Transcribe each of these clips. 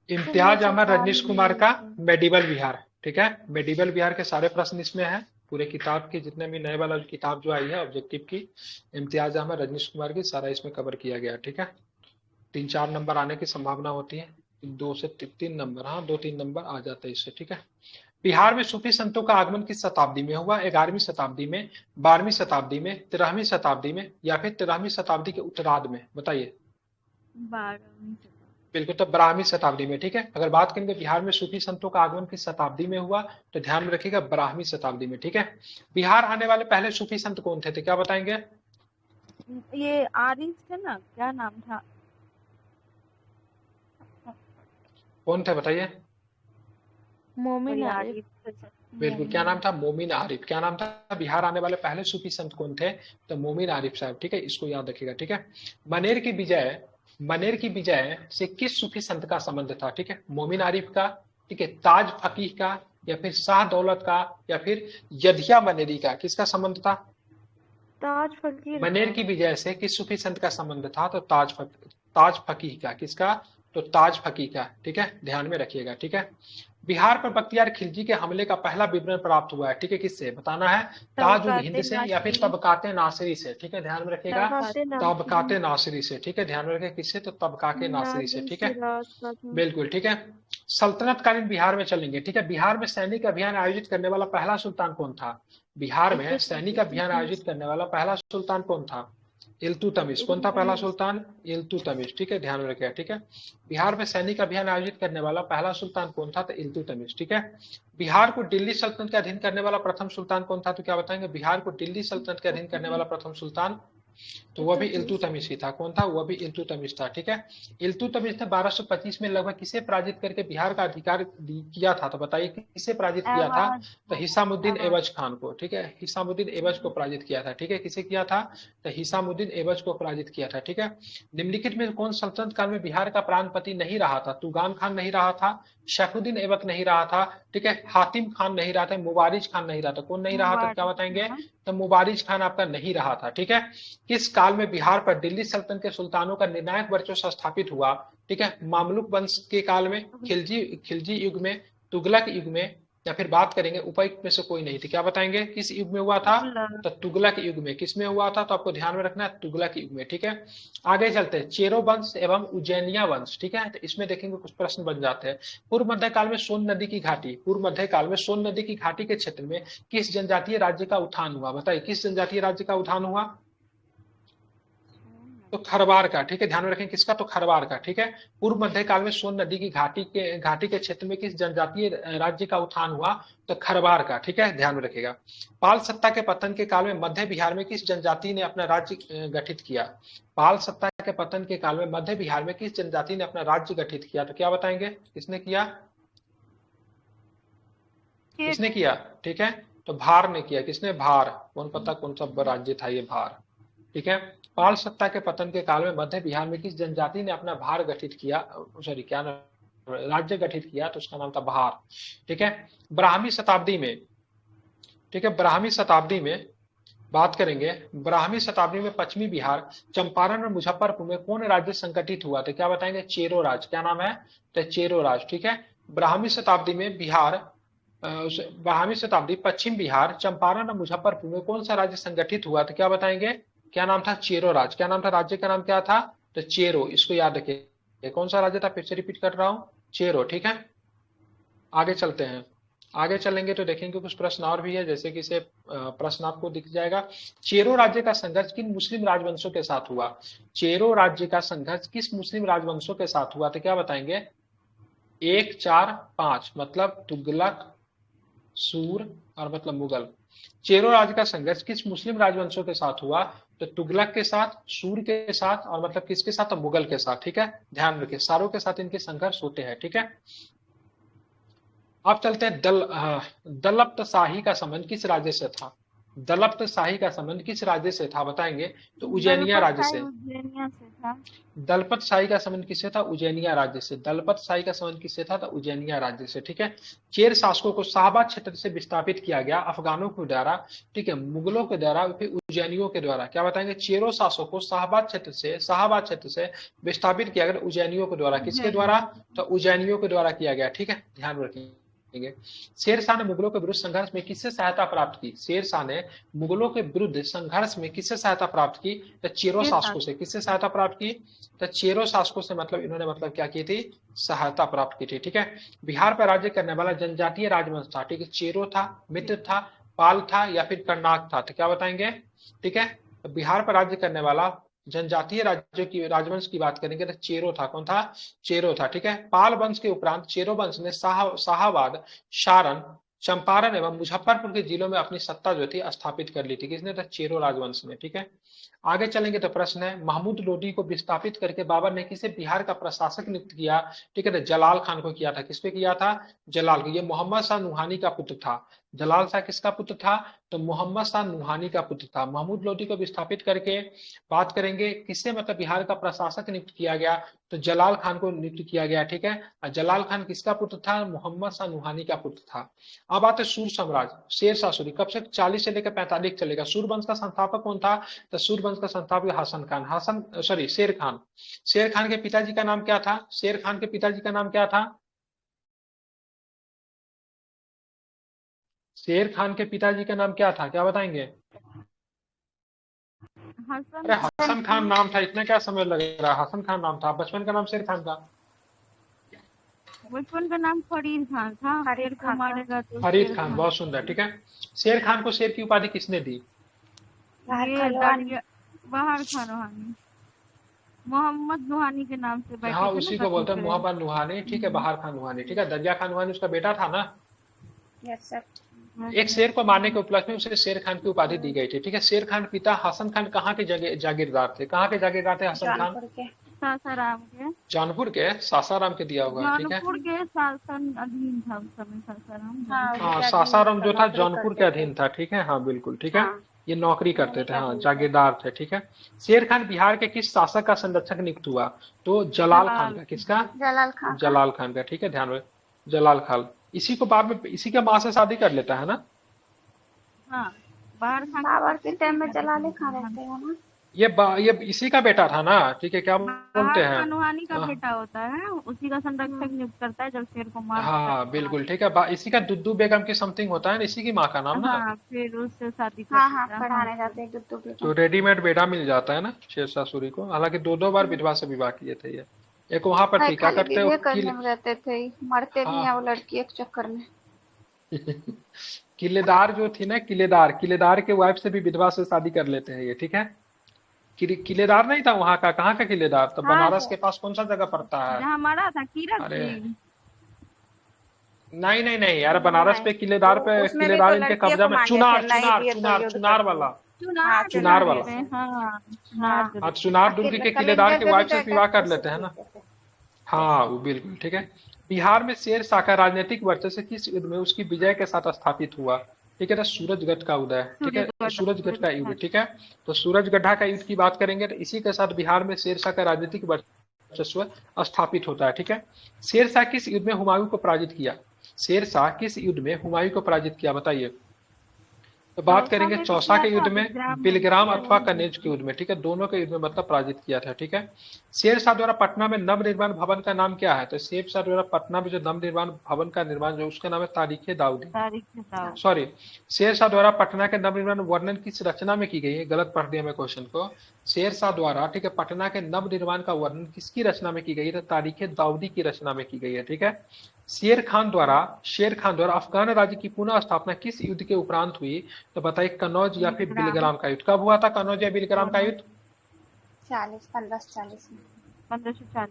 चलिए इम्तियाज अहमद बता रजनीश कुमार का दीजिए। मेडिवल बिहार, ठीक है। मेडिवल बिहार के सारे प्रश्न इसमें हैं, पूरे किताब की जितने भी नए वाला किताब जो आई है ऑब्जेक्टिव की, इम्तियाज अहमद रजनीश कुमार की, सारा इसमें कवर किया गया, ठीक है। 3-4 नंबर आने की संभावना होती है, 2 से 3 नंबर, हाँ 2-3 नंबर आ जाते हैं इससे, ठीक है। बिहार में सूफी संतों का आगमन किस शताब्दी में हुआ? 11वीं शताब्दी में, 12वीं शताब्दी में, 13वीं शताब्दी में, या फिर 13वीं शताब्दी के उत्तरार्ध में, बताइए। 12वीं शताब्दी। बिल्कुल, तो 12वीं शताब्दी में, ठीक है। अगर बात करेंगे बिहार में सूफी संतों का आगमन किस शताब्दी में हुआ, तो ध्यान में रखिएगा 12वीं शताब्दी में, ठीक है। बिहार आने वाले पहले सूफी संत कौन थे, तो क्या बताएंगे? ये आरिफ थे ना, क्या नाम था? कौन थे बताइए। मोमिन कोई आरिफ। आरिफ थे सर। बिल्कुल, क्या मोमिन नाम था? आरिफ। मोमिन आरिफ। क्या नाम था? बिहार आने वाले पहले सूफी संत कौन थे? तो मोमिन आरिफ साहब, ठीक है, इसको याद रखिएगा, ठीक है। मनेर की विजय, मनेर की विजय से किस सूफी संत का संबंध था, ठीक है। मोमिन आरिफ का, ठीक है, ताज फकीह का, या फिर शाह दौलत का, या फिर यधिया मनेरी का, किसका संबंध था? ताज फकीर मनेर का। की विजय से किस सूफी संत का संबंध था? तो ताज फकीह का। किसका? तो ताज फकीह का, ठीक है, ध्यान में रखिएगा, ठीक है। बिहार पर बख्तियार खिलजी के हमले का पहला विवरण प्राप्त हुआ है, ठीक है, किससे बताना है? ताज उल हिंद तबकाते से या फिर नासिरी। तबकाते नासिरी से, ठीक है, ध्यान में रखिएगा। तबकाते नासिरी। तबकाते नासिरी से, ठीक है, ध्यान में रखिएगा, किससे? तो तबकाके नासिरी से, नादिर ठीक है। सिराज का था। बिल्कुल, ठीक है। सल्तनत कालीन बिहार में चलेंगे, ठीक है। बिहार में सैनिक अभियान आयोजित करने वाला पहला सुल्तान कौन था? बिहार में सैनिक अभियान आयोजित करने वाला पहला सुल्तान कौन था? इल्तुतमिश। कौन था पहला इल्तुतमिश। सुल्तान? इल्तुतमिश, ठीक है, ध्यान में रखिएगा, ठीक है। बिहार में सैनिक अभियान आयोजित करने वाला पहला सुल्तान कौन था? तो इल्तुतमिश, ठीक है। बिहार को दिल्ली सल्तनत के अधीन करने वाला प्रथम सुल्तान कौन था? तो क्या बताएंगे? बिहार को दिल्ली सल्तनत के अधीन करने वाला प्रथम सुल्तान, तो वह भी इल्तुतमिश। इल्तुतमिश ही था। कौन था? वह भी इल्तुतमिश था, ठीक है। इल्तुतमिश ने 1225 में लगभग किसे पराजित करके बिहार का अधिकार किया था? तो बताइए किसे पराजित किया था? अवध तो को। हिसामुद्दीन अवध। एवज खान को, ठीक है, हिसामुद्दीन एवज को पराजित किया था, ठीक है। किसे किया था? तो हिसामुद्दीन एवज को पराजित किया था, ठीक है। निम्नलिखित में कौन सल्तनत काल में बिहार का प्राणपति नहीं रहा था? तुगान खान नहीं रहा था, शेखुद्दीन ऐबक नहीं रहा था, ठीक है, हातिम खान नहीं रहा था, मुबारिज खान नहीं रहा था। कौन नहीं रहा था? क्या मुबारक बताएंगे? खान। तो मुबारिज खान आपका नहीं रहा था, ठीक है। किस काल में बिहार पर दिल्ली सल्तनत के सुल्तानों का निर्णायक वर्चस्व स्थापित हुआ? ठीक है, मामलुक वंश के काल में, खिलजी खिलजी युग में, तुगलक युग में, या फिर बात करेंगे उपर्युक्त में से कोई नहीं थी। क्या बताएंगे किस युग में हुआ था? तुगलक। तो तुगलक युग में। किस में हुआ था? तो आपको ध्यान में रखना है, तुगलक युग में, ठीक है। आगे चलते हैं, चेरो वंश एवं उज्जैनिया वंश, ठीक है, तो इसमें देखेंगे कुछ प्रश्न बन जाते हैं। पूर्व मध्य काल में सोन नदी की घाटी, पूर्व मध्य काल में सोन नदी की घाटी के क्षेत्र में किस जनजातीय राज्य का उत्थान हुआ? बताइए किस जनजातीय राज्य का उत्थान हुआ? तो खरवार का, ठीक है, ध्यान में रखें, किसका? तो खरवार का, ठीक है। पूर्व मध्य काल में सोन नदी की घाटी के क्षेत्र में किस जनजातीय राज्य का उत्थान हुआ? तो खरवार का, ठीक है, ध्यान में रखेगा। पाल सत्ता के पतन के काल में मध्य बिहार में किस जनजाति ने अपना राज्य गठित किया? पाल सत्ता के पतन के काल में मध्य बिहार में किस जनजाति ने अपना राज्य गठित किया? तो क्या बताएंगे किसने किया? किसने किया? ठीक है, तो भार ने किया। किसने? भार। कौन पता कौन सा राज्य था ये भार, ठीक है। पाल सत्ता के पतन के काल में मध्य बिहार में किस जनजाति ने अपना भार गठित किया, सॉरी क्या नाम, राज्य गठित किया? तो उसका नाम था भार, ठीक है। ब्राह्मी शताब्दी में, ठीक है, ब्राह्मी शताब्दी में बात करेंगे, ब्राह्मी शताब्दी में पश्चिमी बिहार, चंपारण और मुजफ्फरपुर में कौन राज्य संगठित हुआ? तो क्या बताएंगे? चेरो राज। क्या नाम है? तो चेरो राज, ठीक है। ब्राह्मी शताब्दी में बिहार, ब्राह्मी शताब्दी पश्चिम बिहार, चंपारण और मुजफ्फरपुर में कौन सा राज्य संगठित हुआ? तो क्या बताएंगे? क्या नाम था? चेरो राज। क्या नाम था? राज्य का नाम क्या था? तो चेरो, इसको याद रखिए। कौन सा राज्य था? फिर से रिपीट कर रहा हूं, चेरो, ठीक है। आगे चलते हैं, आगे चलेंगे तो देखेंगे कुछ प्रश्न और भी है, जैसे कि इसे प्रश्न आपको दिख जाएगा। चेरो राज्य का संघर्ष किन मुस्लिम राजवंशों के साथ हुआ? चेरो राज्य का संघर्ष किस मुस्लिम राजवंशों के साथ हुआ? तो क्या बताएंगे? 1, 4, 5, मतलब तुगलक, सूर और मतलब मुगल। चेरो राज्य का संघर्ष किस मुस्लिम राजवंशों के साथ हुआ? तो तुगलक के साथ, सूर के साथ, और मतलब किसके साथ? तो मुगल के साथ, ठीक है, ध्यान रखिए, सारों के साथ इनके संघर्ष होते हैं, ठीक है। अब चलते हैं दलप्त शाही का संबंध किस राज्य से था? दलप्त शाही का संबंध किस राज्य से था बताएंगे? तो उज्जैनिया दलपत राज्य शाही से। उज्जैनिया से था। दलपत शाही का संबंध किससे था? उज्जैनिया राज्य से। दलपत शाही का संबंध किससे था? तो उज्जैनिया राज्य से। ठीक है। चेर शासकों को शाहबाद क्षेत्र से विस्थापित किया गया अफगानों के द्वारा, ठीक है, मुगलों के द्वारा, फिर उज्जैनियों के द्वारा। क्या बताएंगे? चेरों शासकों को शाहबाद क्षेत्र से विस्थापित किया गया उज्जैनियों के द्वारा। किसके द्वारा? उज्जैनिया से। तो उज्जैनियों के द्वारा किया गया। ठीक है, ध्यान रखिए। शेरशाह ने मुगलों के विरुद्ध संघर्ष में किससे सहायता प्राप्त की? शेरशाह ने मुगलों के विरुद्ध संघर्ष में किससे सहायता प्राप्त की? तो चेरो के साथ। शासकों से। किससे सहायता प्राप्त की? तो चेरो शासकों से, मतलब इन्होंने मतलब क्या की थी? सहायता प्राप्त की थी। ठीक है। बिहार पर राज्य करने वाला जनजातीय राजवंश था, ठीक है, चेरो था, मित्र था, पाल था, या फिर कर्नाक था? तो क्या बताएंगे? ठीक है। तो बिहार पर राज्य करने वाला जनजातीय राज्यों की राजवंश की बात करेंगे तो चेरो था। कौन था? चेरो था। ठीक है। पाल वंश के उपरांत चेरो वंश ने शाहाबाद, सारण, चंपारण एवं मुजफ्फरपुर के जिलों में अपनी सत्ता जो थी स्थापित कर ली थी। किसने? तो चेरो राजवंश ने। ठीक है। आगे चलेंगे तो प्रश्न है, महमूद लोदी को विस्थापित करके बाबर ने किसे बिहार का प्रशासक नियुक्त किया? ठीक है। तो जलाल खान को किया था। किस पे किया था? जलाल को। ये मोहम्मद शाह नुहानी का पुत्र था। जलाल शाह किसका पुत्र था? तो मोहम्मद शाह नुहानी का पुत्र था। महमूद लोदी को विस्थापित करके बात करेंगे किससे मतलब बिहार का प्रशासक नियुक्त किया गया? तो जलाल खान को नियुक्त किया गया। ठीक है। और जलाल खान किसका पुत्र था? मोहम्मद शाह नुहानी का पुत्र था। अब आते सूर साम्राज्य, शेर शाह सूरी। कब से? 40 से लेकर 45 चलेगा। सूरवंश का संस्थापक कौन था? तो सूरवंश का संस्थापक हसन खान। शेर खान। शेर खान के पिताजी का नाम क्या था? शेर खान के पिताजी का नाम क्या था? शेर खान के पिताजी का नाम क्या था? क्या बताएंगे? हसन अरे खान। हसन खान नाम था, इतना क्या समय लग रहा है? हसन खान नाम था। बचपन का नाम शेर खान का? बचपन का नाम फरीद खान था। फरीद शेर को खान था। मारेगा तो फरीद शेर खान, खान। बहुत सुंदर। ठीक है। शेर खान को शेर की उपाधि किसने दी? बाहर ये खलवानी। डालिया बाहर खान रोहानी, मोहम्मद नुहानी के नाम से बैठे हाँ, थे ना उसी को गद्दी बोलते हैं पे। मोहब्बत नुहानी। ठीक है, बाहर खान नुहानी। ठीक है। दरिया खान नुहानी उसका बेटा था ना। Yes sir. एक शेर को मारने के उपलक्ष्य में उसे शेर खान की उपाधि दी गई थी। ठीक है। शेर खान पिता हसन खान कहाँ के जागीरदार थे? कहाँ के जागीरदार थे हसन खान? जौनपुर के। सासाराम के। जौनपुर के। सासाराम के दिया हुआ है। ठीक है। जौनपुर के शासन अधीन था उस समय सासाराम हाँ जौनपुर। हाँ, उनके अधीन सासाराम जो था नौकरी जौनपुर के करते थे। अधीन था। ठीक है, हाँ बिल्कुल। ठीक है। हाँ ये नौकरी करते उन्हीं थे, का हाँ, अधीन थे। जागीरदार थे। ठीक है। शेर खान बिहार के किस शासक का संरक्षक नियुक्त हुआ? तो जलाल खान जलाल। का। किसका? जलाल खां का। जलाल खान का। ठीक है, ध्यान में। जलाल खान। इसी को बाद में इसी के माँ से शादी कर लेता है ना? हाँ, बाहर खान के बाबर के पत्नी से टाइम में शादी कर जलाले लेते खां हैं। रहते हैं ना। ये इसी का बेटा था ना? ठीक है, क्या बोलते बाहर हैं? खान रोहानी का हाँ बेटा होता है, उसी का संरक्षक नियुक्त करता है जब शेर को मार देता है हाँ, तो बाहर। बिल्कुल। ठीक है। इसी का दुद्दू बेगम की समथिंग होता है ना, इसी की माँ का नाम ना। हाँ, फिर उससे शादी कर हाँ हाँ लेता है। हाँ पढ़ाने जाते हैं दुद्दू तो बेगम। रेडीमेड बेटा मिल जाता है ना शेरशाह सूरी को। हालांकि दो दो बार विधवा से विवाह किए थे ये। एक वहां पर है थी, क्या खाली करते हो, विवेक किल। करने में रहते थे, मरते भी हैं हाँ। वो लड़की एक चक्कर में। किलेदार जो थी ना, किलेदार, किलेदार के वाइफ से भी विधवा से शादी कर लेते हैं ये। ठीक है। किलेदार नहीं था वहां का? कहाँ का किलेदार? तो हाँ बनारस सर। के पास कौन सा जगह पड़ता है? जहाँ मरा था कीरत अरे सिंह। नहीं नहीं नहीं यार, बनारस नहीं पे किलेदार, पे उसमें भी तो किलेदार इनके लड़कियों कब्जा को में। मांगे थे, चुनार नहीं चुनार दिए तो चुनार युद्ध चुनार कर दो। वाला। हाँ चुनार चुनार चुनार दुर्ग वाला। जैसे। में। हाँ, चुनार हाँ हाँ, दुर्ग में। चुनार दुर्ग के किलेदार कलिंगर के पे भी वाइफ तो से विवाह कर अटैक लेते हैं किए ना। थे। यस। हाँ, वो बिल्कुल। ठीक है। बिहार में शेर शाह का राजनीतिक वर्चस्व किस युद्ध में उसकी विजय के साथ स्थापित हुआ? ठीक है। तो सूरजगढ़ का उदय। ठीक है। सूर्यगढ़। सूरजगढ़ का युद्ध। सूर्यगढ़। ठीक है। तो सूरजगढ़ का युद्ध की बात करेंगे तो इसी के साथ बिहार में शेर शाह का राजनीतिक वर्चस्व स्थापित होता है। ठीक है। शेर शाह किस युद्ध में हुमायूं को पराजित किया? शेर शाह किस युद्ध में हुमायूं को पराजित किया बताइए? तो बात चौसा करेंगे में भी चौसा किया के युद्ध था, में, बिलग्राम में भी बिलग्राम किया अथवा था। कन्नेज के युद्ध में। ठीक है, दोनों के युद्ध में मतलब पराजित किया था। ठीक है। शेर शाह द्वारा पटना में नवनिर्माण भवन का नाम क्या है? तो शेर शाह द्वारा पटना में जो नवनिर्माण भवन का निर्माण जो उसका नाम है तारीख दाऊदी। तारीख बताओ। सॉरी, शेर शाह द्वारा पटना के नवनिर्माण वर्णन किस रचना में की गई है? गलत पढ़ दिया मैं क्वेश्चन को। शेर शाह द्वारा, ठीक है, पटना के नवनिर्माण का वर्णन किसकी रचना में की गई है? तो तारीख दाऊदी की रचना में की गई है। ठीक है। शेर खान द्वारा अफगान राज्य की पुनः स्थापना किस युद्ध के उपरांत हुई? तो बताइए, कनौज या फिर बिलग्राम। बिलग्राम का युद्ध? कब हुआ था कनौज या बिलग्राम का दोनों। युद्ध? 1540 में। 1540।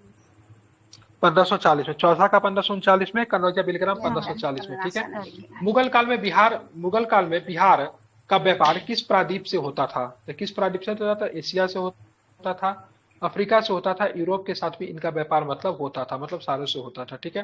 1540 में। चौथा का 1539 में, कनौज या बिलग्राम यस हाँ, सर 1540 में। ठीक है। 1540 में लिखा है। मुगल काल में बिहार का व्यापार किस प्रादीप से होता था? तो किस प्रादीप से होता था? एशिया से होता था, अफ्रीका से होता था, यूरोप के साथ भी इनका व्यापार मतलब होता था, मतलब सारों से होता था। ठीक है।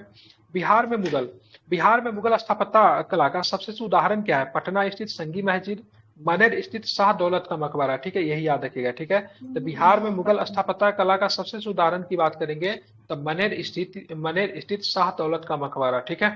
बिहार में मुगल बिहार में मुगल स्थापत्य कला का सबसे उदाहरण क्या है? पटना स्थित संगी मस्जिद, मनेर स्थित शाह दौलत का मकबरा, ठीक है, यही याद रखिएगा, ठीक है। तो बिहार में मुगल स्थापत्य कला का सबसे उदाहरण की बात करेंगे तो मनेर स्थित शाह दौलत का मकबरा, ठीक है।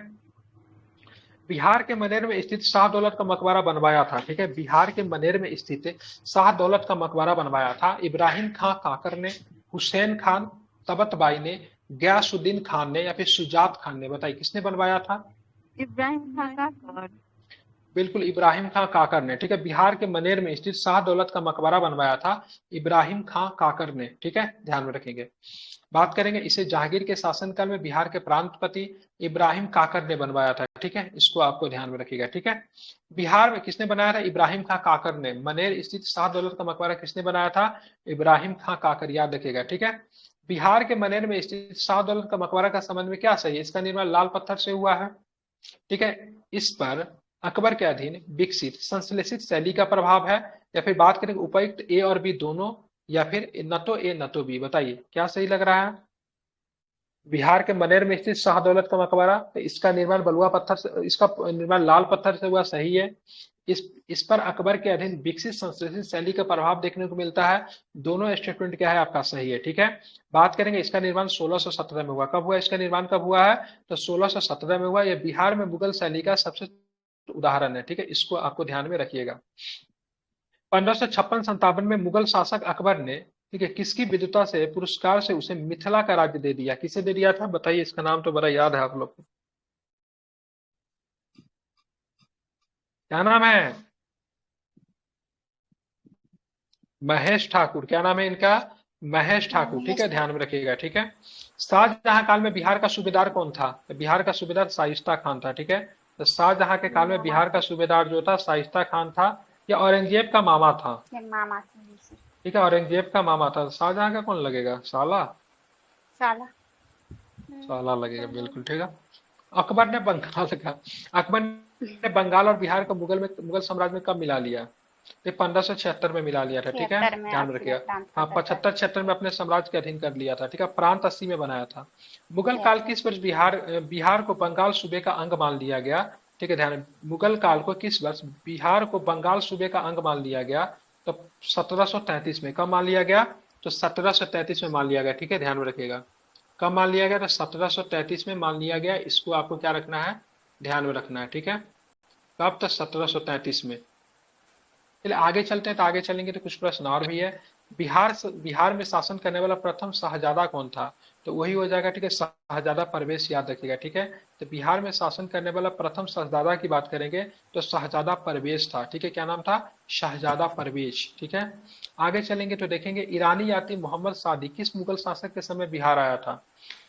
बिहार के मनेर में स्थित शाह दौलत का मकबरा बनवाया था, ठीक है, बिहार के मनेर में स्थित शाह दौलत का मकबरा बनवाया था इब्राहिम खां काकर ने, हुसैन खान तबतबाई ने, गयासुद्दीन खान ने या फिर शुजात खान ने, बताइए किसने बनवाया था। इब्राहिम खान का घर। बिल्कुल इब्राहिम खां काकर ने, ठीक है। बिहार के मनेर में स्थित शाह दौलत का मकबरा बनवाया था इब्राहिम खां काकर ने, ठीक है, ध्यान में रखेंगे। बात करेंगे इसे जहांगीर के शासनकाल में बिहार के प्रांतपति इब्राहिम काकर ने बनवाया था, ठीक है, इसको आपको ध्यान में रखिएगा, ठीक है। बिहार में किसने बनाया था, इब्राहिम खां काकर ने। मनेर स्थित शाह दौलत का मकबरा किसने बनाया था, इब्राहिम खां काकर, याद रखिएगा, ठीक है। बिहार के मनेर में स्थित शाह दौलत का मकबरा का संबंध में क्या सही है, इसका निर्माण लाल पत्थर से हुआ है, ठीक है। इस पर अकबर के अधीन विकसित संश्लेषित शैली का प्रभाव है, या फिर बात करें उपयुक्त ए और बी दोनों, या फिर न तो ए न तो बी, बताइए क्या सही लग रहा है। बिहार के मनेर में स्थित शाह दौलत का मकबरा, तो इसका निर्माण बलुआ पत्थर से, इसका निर्माण लाल पत्थर से हुआ, सही है। इस पर अकबर के अधीन विकसित संश्लेषित शैली का प्रभाव देखने को मिलता है, दोनों स्टेटमेंट क्या है आपका सही है, ठीक है। बात करेंगे इसका निर्माण 1617 में हुआ, कब हुआ इसका निर्माण, कब हुआ है, तो 1617 में हुआ। यह बिहार में मुगल शैली का सबसे उदाहरण है, ठीक है, इसको आपको ध्यान में रखिएगा। 1556-57 में मुगल शासक अकबर ने, ठीक है, किसकी विद्वता से पुरस्कार से उसे मिथिला का राज्य दे दिया, किसे दे दिया था, बताइए, इसका नाम तो बड़ा याद है आप लोग को, क्या नाम है, महेश ठाकुर, क्या नाम है इनका, महेश ठाकुर, ठीक है, ध्यान में रखिएगा, ठीक है। शाहजहां काल में बिहार का सूबेदार कौन था, तो बिहार का सूबेदार शाइस्ता खान था, ठीक है। तो शाहजहां के काल में बिहार का सूबेदार जो था शाइस्ता खान था, या औरंगजेब का मामा था, ये मामा से ठीक है, औरंगजेब का मामा था। शाहजहां का कौन लगेगा, साला, साला। साला लगेगा, बिल्कुल ठीक है। अकबर ने बंगाल का अकबर ने बंगाल और बिहार को मुगल साम्राज्य में कब मिला लिया, ये 1576 में मिला लिया था, ठीक है, 76 में ध्यान में अपने रखिएगा। प्रांत हाँ, पता था। 75-76 में अपने साम्राज्य के अधीन कर लिया था, ठीक है, प्रांत 80 में बनाया था। मुगल काल 76। किस वर्ष बिहार को बंगाल सूबे का अंग मान लिया गया, ठीक है, ध्यान। मुगल काल को किस वर्ष बिहार को बंगाल सूबे का अंग मान लिया गया, तो 1733 में, कब मान लिया गया, तो 1733 में मान लिया गया, ठीक है, ध्यान में रखिएगा। कब मान लिया गया, तो 1733 में मान लिया गया, इसको आपको क्या रखना है, ध्यान में रखना है, ठीक है। कब, तो 1733 में। चलिए आगे चलते हैं, तो आगे चलेंगे तो कुछ प्रश्न और भी है। बिहार में शासन करने वाला प्रथम शाहजादा कौन था, तो वही हो जाएगा, ठीक है, शाहजादा परवेश, याद रखिएगा, ठीक है। तो बिहार में शासन करने वाला प्रथम शाहजादा की बात करेंगे तो शाहजादा परवेश था, ठीक है, क्या नाम था, शाहजादा परवेश, ठीक है। आगे चलेंगे तो देखेंगे ईरानी यात्री मोहम्मद सादिक किस मुगल शासक के समय बिहार आया था।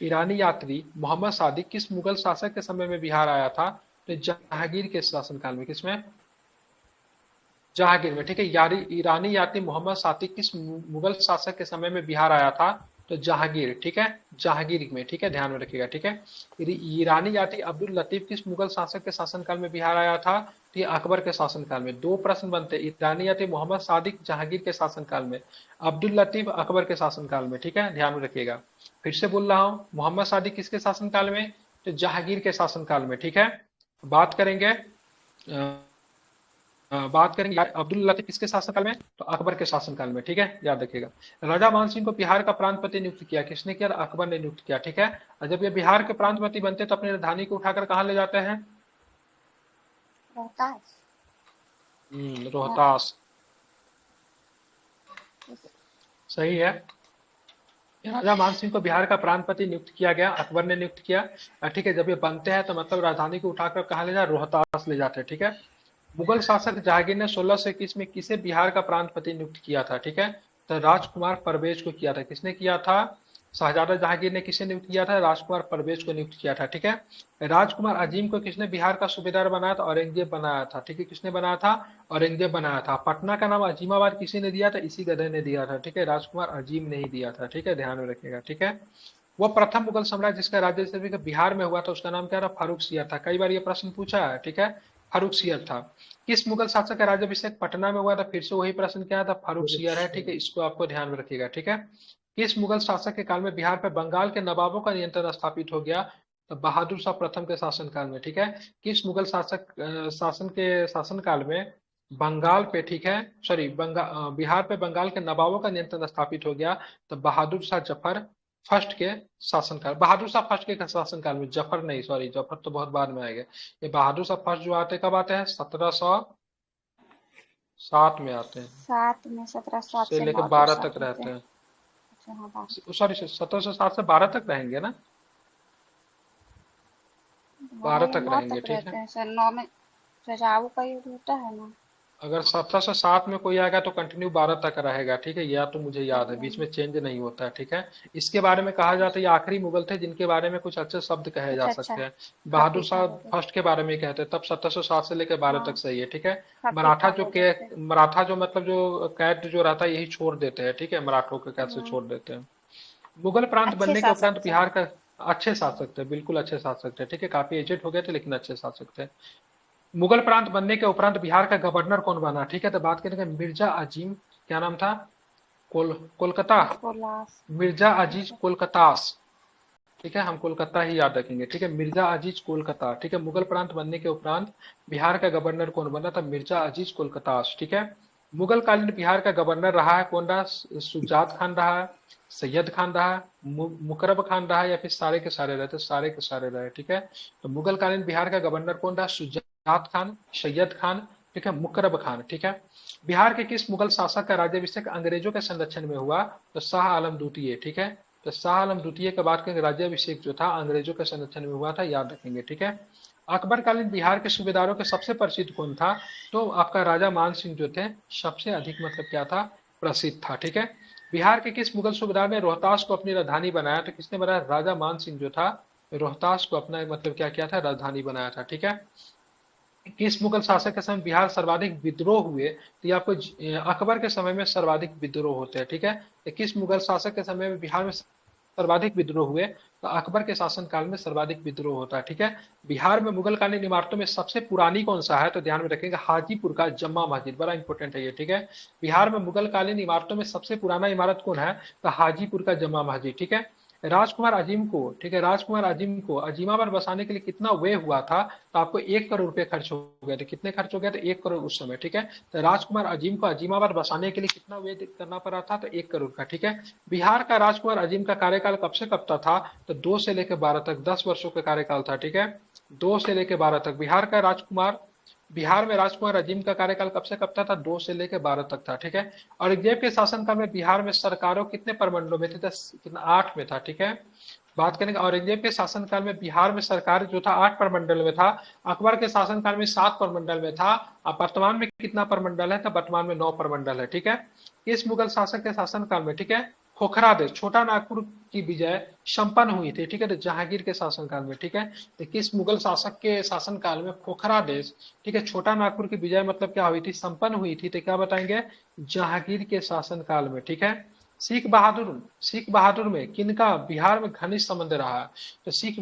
ईरानी यात्री मोहम्मद सादिक किस मुगल शासक के समय में बिहार आया था, तो जहांगीर के शासनकाल में, किसमें, जहांगीर में, ठीक है। ईरानी यात्री मोहम्मद सादिक किस मुगल शासक के समय में बिहार आया था, तो जहांगीर, ठीक है, जहांगीर में, ठीक है, ध्यान में रखिएगा, ठीक है। ईरानी यात्री अब्दुल लतीफ किस मुगल शासक के शासनकाल में बिहार आया था, तो ये अकबर के शासनकाल में। दो प्रश्न बनते हैं, ईरानी यात्री मोहम्मद सादिक जहांगीर के शासनकाल में, अब्दुल लतीफ अकबर के शासनकाल में, ठीक है, ध्यान में रखिएगा। फिर से बोल रहा हूँ, मोहम्मद सादिक किसके शासनकाल में, तो जहांगीर के शासनकाल में, ठीक है। बात करेंगे बात करेंगे अब्दुल लतीफ किसके शासनकाल में, तो अकबर के शासनकाल में, ठीक है, याद रखिएगा। राजा मान सिंह को बिहार का प्रांतपति नियुक्त किया, किसने किया, अकबर ने नियुक्त किया, ठीक है। और जब ये बिहार के प्रांतपति बनते तो अपनी राजधानी को उठाकर कहाँ ले जाते हैं, रोहतास। रोहतास, सही है। राजा मान सिंह को बिहार का प्रांतपति नियुक्त किया गया, अकबर ने नियुक्त किया, ठीक है। जब ये बनते हैं तो मतलब राजधानी को उठाकर कहाँ ले जाए, रोहतास ले जाते हैं, ठीक है। मुगल शासक जहांगीर ने 1621 में किसे बिहार का प्रांतपति नियुक्त किया था, ठीक है, तो राजकुमार परवेज को किया था, किसने किया था, शाहजादा जहांगीर ने किसे नियुक्त किया था, राजकुमार परवेज को नियुक्त किया था, ठीक है। राजकुमार अजीम को किसने बिहार का सूबेदार बनाया था, औरंगजेब बनाया था, ठीक है, किसने बनाया था, औरंगजेब बनाया था। पटना का नाम अजीमाबाद किसी ने दिया था, इसी गधे ने दिया था, ठीक है, राजकुमार अजीम ने ही दिया था, ठीक है, ध्यान में रखिएगा, ठीक है। वो प्रथम मुगल सम्राट जिसका राज्य बिहार में हुआ था उसका नाम क्या था, फारूक सियर था, कई बार ये प्रश्न पूछा है, ठीक है, फारूक सियर था। किस मुगल शासक का राज्याभिषेक पटना में हुआ था, फिर से वही प्रश्न क्या था, फारूक सियर है, ठीक है, इसको आपको ध्यान में रखिएगा, ठीक है। किस मुगल शासक के काल में बिहार पर बंगाल के नवाबों का नियंत्रण स्थापित हो गया, तो बहादुर शाह प्रथम के शासन काल में, ठीक है। किस मुगल शासन के शासन काल में बंगाल पे, ठीक है, सॉरी, बिहार पे बंगाल के नवाबों का नियंत्रण स्थापित हो गया, तो बहादुर शाह जफर फर्स्ट के शासनकाल, बहादुर शाह फर्स्ट के शासनकाल में, जफर नहीं, सॉरी, जफर तो बहुत बाद में आएगा। ये बहादुर शाह फर्स्ट जो आते कब आते हैं, 1707 में आते हैं, 7 में 1707 से से लेकर 9 के 12 तक साथ होते रहते हैं। हैं। अच्छा हाँ बात सॉरी, 1707 से 12 तक रहेंगे ना, 12 12 या तक 9 रहेंगे, तक ठीक है। रहते हैं सर। 9 में सजाओ का युद्ध होता है ना। अगर 1707 में कोई आएगा तो कंटिन्यू 12 तक रहेगा, ठीक है, या तो मुझे याद है, बीच में चेंज नहीं होता है, ठीक है। इसके बारे में कहा जाता है ये आखिरी मुगल थे जिनके बारे में कुछ अच्छे शब्द कहे जा अच्छा अच्छा, सकते हैं। बहादुर काफी था शाह वो तो। फर्स्ट के बारे में कहते हैं, तब 1707 से लेकर 12 तक हाँ सही है, ठीक है। काफी मराठा था जो वो के जब से। मराठा जो मतलब जो कैद जो रहता है यही छोड़ देते हैं, ठीक है, मराठों के कैद से हम्म, छोड़ देते हैं। मुगल प्रांत अच्छे बनने के शासक उपरांत थे। बिहार का अच्छे शासक थे, बिल्कुल अच्छे शासक थे, ठीक है, काफी एजेड हो गए थे लेकिन अच्छे शासक थे। मुगल प्रांत बनने के उपरांत बिहार का गवर्नर कौन बना, ठीक है, तो बात करेंगे मिर्जा अजीम, क्या नाम था, कोलकाता, उसको लास्ट। मिर्जा अजीज अच्छा कोलकातास, ठीक है, हम कोलकाता ही याद रखेंगे, ठीक है, मिर्जा अजीज कोलकाता, ठीक है। मुगल प्रांत बनने के उपरांत बिहार का गवर्नर कौन बना था, मिर्जा अजीज कोलकातास, ठीक है। मुगल कालीन बिहार का गवर्नर रहा है कौन रहा, सुजात खान रहा है, सैयद खान रहा है, मुकरब खान रहा है, या फिर सारे के सारे रहे, तो सारे के सारे रहे, ठीक है। तो मुगल कालीन बिहार का गवर्नर कौन रहा, सुजात खान, सैयद खान, ठीक है, मुकरब खान, ठीक है। बिहार के किस मुगल शासक का राज्याभिषेक अंग्रेजों के संरक्षण में हुआ, तो शाह आलम द्वितीय, ठीक है। तो शाह आलम द्वितीय के बाद के राज्याभिषेक जो था अंग्रेजों के संरक्षण में हुआ था, याद रखेंगे, ठीक है। अकबरकालीन बिहार के सूबेदारों के सबसे प्रसिद्ध कौन था, तो आपका राजा मान सिंह जो थे सबसे अधिक मतलब क्या था, प्रसिद्ध था, ठीक है। बिहार के किस मुगल सूबेदार ने रोहतास को अपनी राजधानी बनाया, तो किसने बनाया, राजा मान सिंह जो था रोहतास को अपना मतलब क्या किया था, राजधानी बनाया था, ठीक है। किस मुगल शासक के समय बिहार सर्वाधिक विद्रोह हुए, तो ये आपको अकबर के समय में सर्वाधिक विद्रोह होते हैं, ठीक है। तो किस मुगल शासक के समय में बिहार में सर्वाधिक विद्रोह हुए, तो अकबर के शासनकाल में सर्वाधिक विद्रोह होता है, ठीक है। बिहार में मुगल कालीन इमारतों में सबसे पुरानी कौन सा है, तो ध्यान में रखेंगे हाजीपुर का जम्मा मस्जिद, बड़ा इंपॉर्टेंट है ये, ठीक है। बिहार में मुगल कालीन इमारतों में सबसे पुराना इमारत कौन है, तो हाजीपुर का जम्मा मस्जिद, ठीक है। राजकुमार अजीम को, ठीक है, राजकुमार अजीम को अजीमाबाद बसाने के लिए कितना व्यय हुआ था, तो आपको 1 करोड़ रुपए खर्च हो गए थे, कितने खर्च हो गए थे, 1 करोड़ उस समय, ठीक है। तो राजकुमार अजीम को अजीमाबाद बसाने के लिए कितना व्यय करना पड़ा था, तो 1 करोड़ का, ठीक है। बिहार का राजकुमार अजीम का कार्यकाल कब से कब तक था, तो 2 से लेकर 12 तक, 10 वर्षों का कार्यकाल था, ठीक है। 2 से लेकर 12 तक बिहार में राजकुमार अजीम का कार्यकाल कब से कब तक था, 2 से लेकर 12 तक था, ठीक है। औरंगजेब के शासनकाल में बिहार में सरकारों कितने प्रमंडलों में थे, 10 कितना 8 में था, ठीक है। बात करेंगे औरंगजेब के शासनकाल में बिहार में सरकार जो था 8 प्रमंडल में था, अकबर के शासनकाल में 7 प्रमंडल में था। अब वर्तमान में कितना प्रमंडल है, तो वर्तमान में 9 प्रमंडल है, ठीक है। इस मुगल शासक के शासनकाल में, ठीक है, खोखरा देश, छोटा नागपुर की विजय संपन्न हुई थी, ठीक है, तो जहांगीर के शासनकाल में, ठीक है। तो किस मुगल शासक के शासनकाल में खोखरा देश, ठीक है, छोटा नागपुर की विजय मतलब क्या हुई थी, संपन्न हुई थी, तो क्या बताएंगे, जहांगीर के शासनकाल में, ठीक है। सिख बहादुर में किनका बिहार में घनिष्ठ संबंध रहा है, तो सिख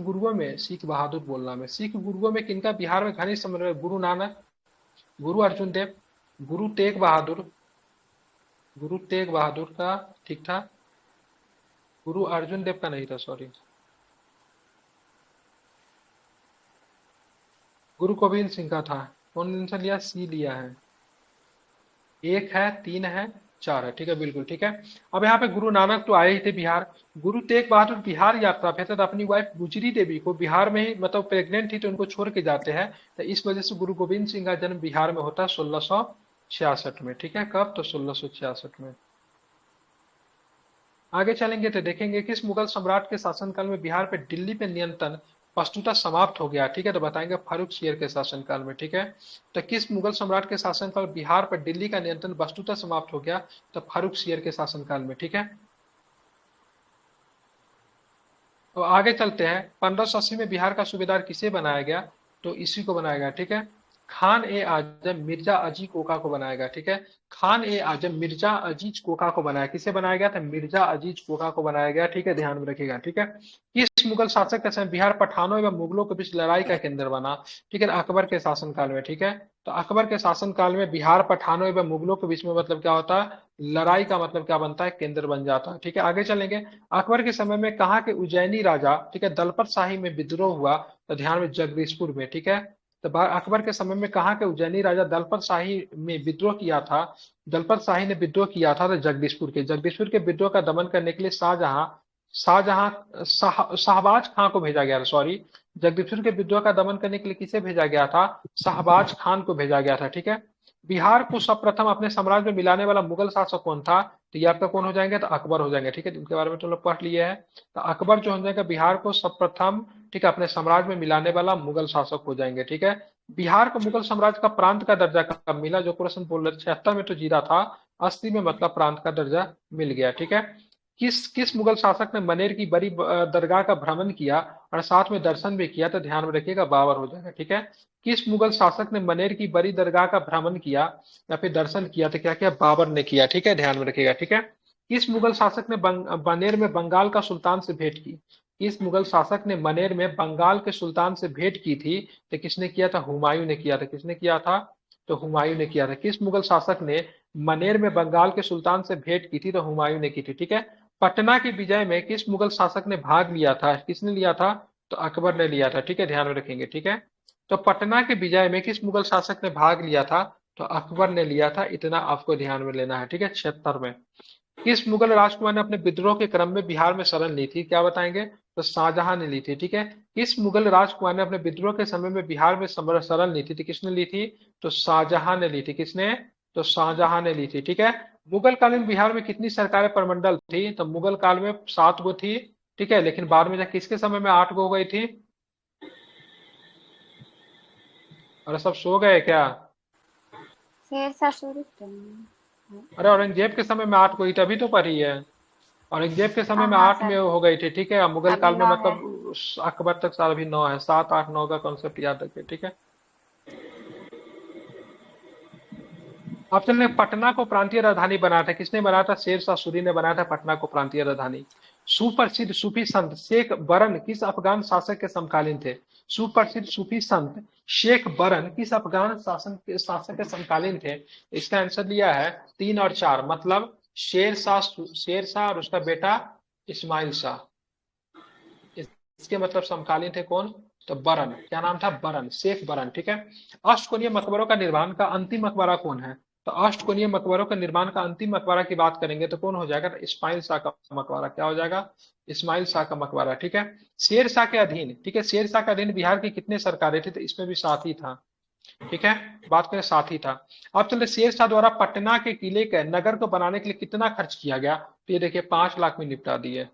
बहादुर बोलना में, सिख गुरुओं में किनका बिहार में घनिष्ठ संबंध रहा है? गुरु नानक, गुरु अर्जुन देव, गुरु तेग बहादुर, गुरु तेग बहादुर का, ठीक था, गुरु अर्जुन देव का नहीं था, सॉरी, गुरु गोविंद सिंह का था। कौन आंसर लिया, सी लिया है, 1 है, 3 है, 4 है, ठीक है, बिल्कुल ठीक है। अब यहाँ पे गुरु नानक तो आए ही थे बिहार। गुरु तेग बहादुर बिहार यात्रा पे थे, तो अपनी वाइफ गुजरी देवी को बिहार में ही मतलब प्रेग्नेंट थी तो उनको छोड़ के जाते हैं, तो इस वजह से गुरु गोविंद सिंह का जन्म बिहार में होता है 1666 में, ठीक है, कब, तो 1666 में। आगे चलेंगे तो देखेंगे किस मुगल सम्राट के शासनकाल में बिहार पे दिल्ली पे नियंत्रण वस्तुतः समाप्त हो गया, ठीक है, तो बताएंगे फारूक शेर के शासनकाल में, ठीक है। तो किस मुगल सम्राट के शासनकाल बिहार पर दिल्ली का नियंत्रण वस्तुतः समाप्त हो गया, तो फारूक शेर के शासनकाल में, ठीक है। तो आगे चलते हैं, 1580 में बिहार का सूबेदार किसे बनाया गया, तो इसी को बनाया गया, ठीक है, खान ए आजम मिर्जा अजीज कोका को बनाया गया, ठीक है। खान ए आजम मिर्जा अजीज कोका को बनाया, किसे बनाया गया था, मिर्जा अजीज कोका को बनाया गया, ठीक है, ध्यान में रखिएगा, ठीक है। किस मुगल शासक के समय बिहार पठानों एवं मुगलों के बीच लड़ाई का केंद्र बना, ठीक है, अकबर के शासनकाल में, ठीक है। तो अकबर के शासनकाल में बिहार पठानों एवं मुगलों के बीच में मतलब क्या होता है, लड़ाई का मतलब क्या बनता है, केंद्र बन जाता है, ठीक है। आगे चलेंगे, अकबर के समय में कहा के उज्जैनी राजा, ठीक है, दलपत शाही में विद्रोह हुआ, तो ध्यान में जगदीशपुर में, ठीक है, तो अकबर के समय में कहाँ के उज्जैनी राजा दलपत शाही में विद्रोह किया था। दलपत शाही ने विद्रोह किया था तो जगदीशपुर के विद्रोह का दमन करने के लिए शाहजहां शाहजहां शाहबाज खां को भेजा गया था। सॉरी, जगदीशपुर के विद्रोह का दमन करने के लिए किसे भेजा गया था? शाहबाज खान को भेजा गया था। ठीक है। बिहार को सर्वप्रथम अपने साम्राज्य में मिलाने वाला मुगल शासक कौन था? तो ये आपका कौन हो जाएंगे? तो अकबर हो जाएंगे। ठीक है, इनके बारे में तो लोग पढ़ लिए हैं। तो अकबर जो हो जाएगा बिहार को सर्वप्रथम, ठीक है, अपने साम्राज्य में मिलाने वाला मुगल शासक हो जाएंगे। ठीक है। बिहार को मुगल साम्राज्य का प्रांत का दर्जा कब मिला? जो क्वेश्चन बोल रहे 76 में तो जीरा था, 80 में मतलब प्रांत का दर्जा मिल गया। ठीक है। किस किस मुगल शासक ने मनेर की बड़ी दरगाह का भ्रमण किया और साथ में दर्शन भी किया? तो ध्यान में रखिएगा, बाबर हो जाएगा। ठीक है। किस मुगल शासक ने मनेर की बड़ी दरगाह का भ्रमण किया या फिर दर्शन किया? तो क्या किया? बाबर ने किया। ठीक है, ध्यान में रखिएगा। ठीक है। किस मुगल शासक ने मनेर में बंगाल का सुल्तान से भेंट की? किस मुगल शासक ने मनेर में बंगाल के सुल्तान से भेंट की थी? तो किसने किया था? हुमायूं ने किया था। किसने किया था? तो हुमायूं ने किया था। किस मुगल शासक ने मनेर में बंगाल के सुल्तान से भेंट की थी? तो हुमायूं ने की थी। ठीक है। पटना की विजय में किस मुगल शासक ने भाग लिया था? किसने लिया था? तो अकबर ने लिया था। ठीक है, ध्यान में रखेंगे। ठीक है। तो पटना के विजय में किस मुगल शासक ने भाग लिया था? तो अकबर ने लिया था। इतना आपको ध्यान में लेना है। ठीक है। 76 में किस मुगल राजकुमार ने अपने विद्रोह के क्रम में बिहार में शरण ली थी? क्या बताएंगे? तो शाहजहां ने ली थी। ठीक है। किस मुगल राजकुमार ने अपने विद्रोह के समय में बिहार में शरण ली थी? तो किसने ली थी? तो शाहजहां ने ली थी। किसने? तो शाहजहां ने ली थी। ठीक है। मुगल काल में बिहार में कितनी सरकारें परमंडल थी? तो मुगल काल में 7 गो थी। ठीक है, लेकिन बाद में किसके समय में 8 गो हो गई थी? अरे सब सो गए क्या? शेरशाह सूरी तो नहीं। अरे औरंगजेब के समय में 8 गो ही थी, अभी तो पढ़ी है। औरंगजेब के समय हाँ में हाँ 8 में सर, हो गई थी। ठीक है। मुगल अभी काल में 9 है। मतलब अकबर तक साल अभी 9 है। 7 8 9 का कॉन्सेप्ट याद रखिए। ठीक है। ऑप्शन में पटना को प्रांतीय राजधानी बनाया था। किसने बनाया था? शेरशाह सूरी ने बनाया था पटना को प्रांतीय राजधानी। सुप्रसिद्ध सूफी संत शेख बरन किस अफगान शासक के समकालीन थे? सुप्रसिद्ध सूफी संत शेख बरन किस अफगान शासक के समकालीन थे? इसका आंसर दिया है 3 और 4, मतलब शेरशाह और उसका बेटा इस्माइल शाह। इसके मतलब समकालीन थे कौन? तो बरन। क्या नाम था? बरन, शेख बरन। ठीक है। अष्टकोणीय मकबरों का निर्माण का अंतिम मकबरा कौन है? तो अष्टकोणीय मकबरों का निर्माण का अंतिम मकबरा की बात करेंगे तो कौन हो जाएगा? तो इस्माइल शाह का मकबरा। क्या हो जाएगा? इस्माइल शाह का मकबरा। ठीक है। शेर शाह के अधीन, ठीक है, शेर शाह के अधीन बिहार की कितने सरकारें थी? तो इसमें भी 7 ही था। ठीक है, बात करें 7 ही था। अब चलिए, शेर शाह द्वारा पटना के किले के नगर को बनाने के लिए कितना खर्च किया गया? तो ये देखिए 5 लाख में निपटा दिए।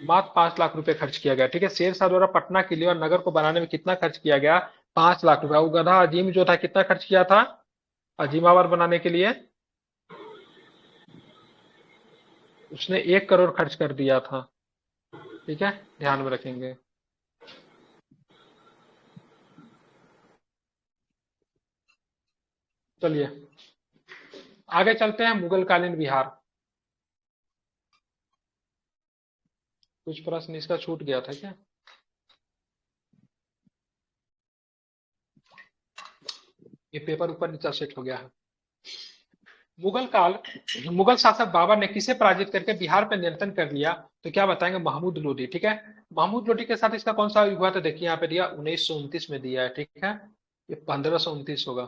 मात्र 5 लाख रुपए खर्च किया गया। ठीक है। शेरशाह द्वारा पटना किले और नगर को बनाने में कितना खर्च किया गया? 5 लाख रुपए। वो गधा अजीम जो था कितना खर्च किया था अजीमाबाद बनाने के लिए? उसने 1 करोड़ खर्च कर दिया था। ठीक है, ध्यान में रखेंगे। चलिए आगे चलते हैं। मुगल कालीन बिहार। कुछ प्रश्न इसका छूट गया था क्या? ये पेपर ऊपर नीचे सेट हो गया है। मुगल काल मुगल शासक बाबर ने किसे पराजित करके बिहार पर नियंत्रण कर लिया? तो क्या बताएंगे? महमूद लोदी। ठीक है। महमूद लोदी के साथ इसका कौन सा युग हुआ? तो देखिए यहाँ पे दिया 1929 में दिया है। ठीक है, ये 1529 होगा।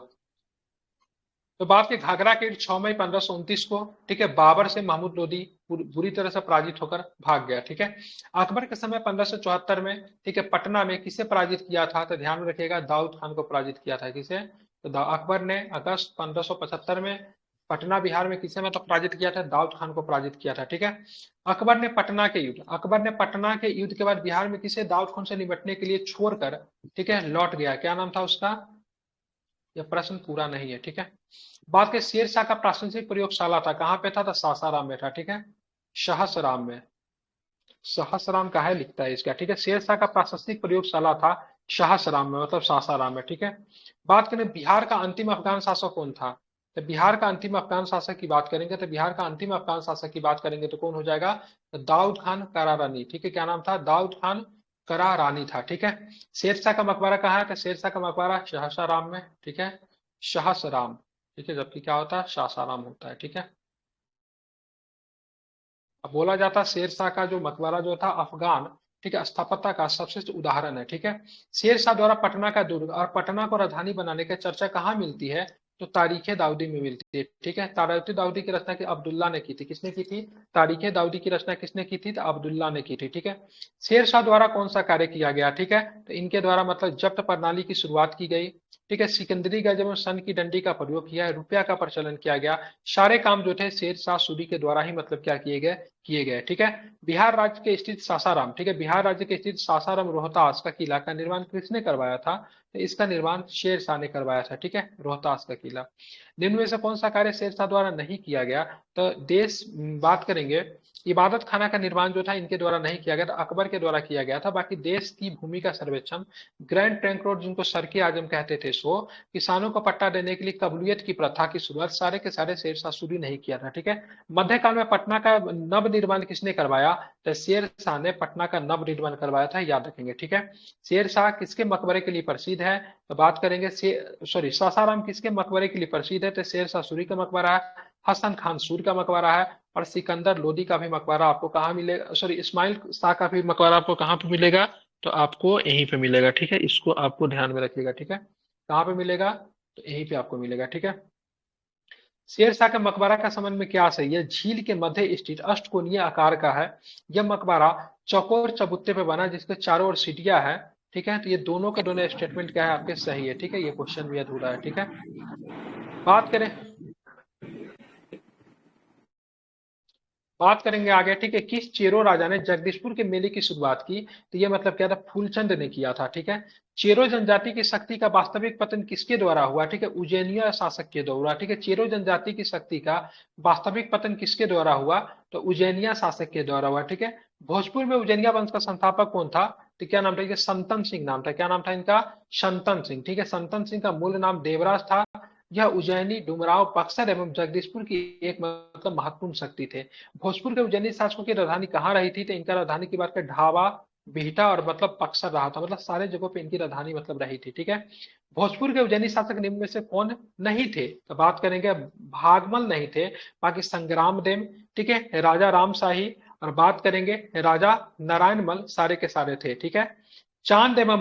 तो बात की घाघरा के 6 मई 1529 को, ठीक है, बाबर से महमूद लोदी बुरी तरह से पराजित होकर भाग गया। ठीक है। अकबर के समय 1574 में, ठीक है, पटना में किसे पराजित किया था? तो ध्यान में रखिएगा, दाऊद खान को पराजित किया था। किसे? तो अकबर ने अगस्त 1575 में पटना बिहार में किसे मतलब पराजित किया था? दाऊद खान को पराजित किया था। ठीक है। अकबर ने पटना के युद्ध के बाद बिहार में किसे दाऊद खान से निपटने के लिए छोड़कर, ठीक है, लौट गया? क्या नाम था उसका? यह प्रश्न पूरा नहीं है। ठीक है। बात के शेरशाह का प्राशंसिक प्रयोगशाला था, कहां पे था? तो सासाराम में था। ठीक है, सहसराम में। सहसराम का है लिखता है इसका। ठीक है, शेरशाह का प्राशंसिक प्रयोगशाला था सहसराम में, मतलब सासाराम में। ठीक है। बात करें बिहार का अंतिम अफगान शासक कौन था? तो बिहार का अंतिम अफगान शासक की बात करेंगे तो बिहार का अंतिम अफगान शासक की बात करेंगे तो कौन हो जाएगा? तो दाऊद खान करारानी। ठीक है, क्या नाम था? दाऊद खान करारानी था। ठीक है। शेरशाह का मकबरा कहाँ है? तो शेरशाह का मकबरा सहसाराम में। ठीक है, सहसराम। ठीक है, जबकि क्या होता है? सासाराम होता है। ठीक है। अब बोला जाता शेरशाह का जो मकबरा जो था अफगान, ठीक है, स्थापत्य का सबसे उदाहरण है। ठीक है, शेर शाह द्वारा पटना का दुर्ग और पटना को राजधानी बनाने की चर्चा कहाँ मिलती है? तो तारीख दाऊदी में मिलती है। ठीक है, तारीख दाऊदी की रचना की अब्दुल्ला ने की थी। किसने की थी? तारीख दाऊदी की रचना किसने की थी? तो अब्दुल्ला ने की थी। ठीक है, शेर शाह द्वारा कौन सा कार्य किया गया? ठीक है, तो इनके द्वारा मतलब जब्त प्रणाली की शुरुआत की गई। ठीक है, सिकंदरी गजब में सन की डंडी का प्रयोग किया है, रुपया का प्रचलन किया गया। सारे काम जो थे शेर शाह सूरी के द्वारा ही मतलब क्या किए गए। ठीक है, बिहार राज्य के स्थित सासाराम, ठीक है, बिहार राज्य के स्थित सासाराम रोहतास का किला का निर्माण किसने करवाया था? तो इसका निर्माण शेर शाह ने करवाया था। ठीक है, रोहतास का किला। निम्न में से कौन सा कार्य शेर शाह द्वारा नहीं किया गया? तो देश बात करेंगे, इबादत खाना का निर्माण जो था इनके द्वारा नहीं किया गया था, अकबर के द्वारा किया गया था। बाकी देश की भूमि का सर्वेक्षण, ग्रैंड ट्रंक रोड जिनको सरकी आजम कहते थे, सो किसानों को पट्टा देने के लिए कबूलियत की प्रथा की शुरुआत सारे के सारे शेर शाह सूरी नहीं किया था। ठीक है, मध्यकाल में पटना का नव निर्माण किसने करवाया? तो शेर शाह ने पटना का नव निर्माण करवाया था, याद रखेंगे। ठीक है, शेर शाह किसके मकबरे के लिए प्रसिद्ध है? तो बात करेंगे सासाराम किसके मकबरे के लिए प्रसिद्ध है? तो शेर शाह सूरी का मकबरा है, हसन खान सूर का मकबरा है, और सिकंदर लोदी का भी मकबरा आपको कहाँ मिलेगा? इस्माइल शाह का भी मकबरा आपको कहाँ पे मिलेगा? तो आपको यहीं पे मिलेगा। ठीक है, इसको आपको ध्यान में रखिएगा। ठीक है, कहाँ पे मिलेगा? तो यहीं पे आपको मिलेगा। ठीक है, शेर शाह के मकबरा का संबंध में क्या सही है? झील के मध्य स्थित अष्टकोणीय आकार का है। यह मकबरा चौकोर चबूतरे पे बना जिसके चारों ओर सीढ़ियां है। ठीक है, तो ये दोनों के दोनों स्टेटमेंट क्या है आपके? सही है। ठीक है, ये क्वेश्चन भी अधूरा है। ठीक है, बात करें बात करेंगे आगे। ठीक है, किस चेरो राजा ने जगदीशपुर के मेले की शुरुआत की? तो ये मतलब क्या था? फूलचंद ने किया था। ठीक है, चेरो जनजाति की शक्ति का वास्तविक पतन किसके द्वारा हुआ? ठीक है, उज्जैनिया शासक के द्वारा। ठीक है, चेरो जनजाति की शक्ति का वास्तविक पतन किसके द्वारा हुआ? तो उज्जैनिया शासक के द्वारा हुआ। ठीक है, भोजपुर में उज्जैनिया वंश का संस्थापक कौन था? तो क्या नाम था? ये संतन सिंह नाम था। क्या नाम था इनका? संतन सिंह। ठीक है, संतन सिंह का मूल नाम देवराज था। यह उज्जैनी, डुमराव, बक्सर एवं जगदीशपुर की एक मतलब महत्वपूर्ण शक्ति थे। भोजपुर के उज्जैनी शासकों की राजधानी कहाँ रही थी? तो इनका राजधानी की बात करें ढाबा, बिहटा और मतलब बक्सर रहा था। मतलब सारे जगहों पे इनकी राजधानी मतलब रही थी। ठीक है, भोजपुर के उज्जैनी शासक निम्न में से कौन नहीं थे? तो बात करेंगे, भागमल नहीं थे, बाकी संग्राम देव, ठीक है, राजा राम शाही, और बात करेंगे राजा नारायण मल, सारे के सारे थे। ठीक है, चांद एवं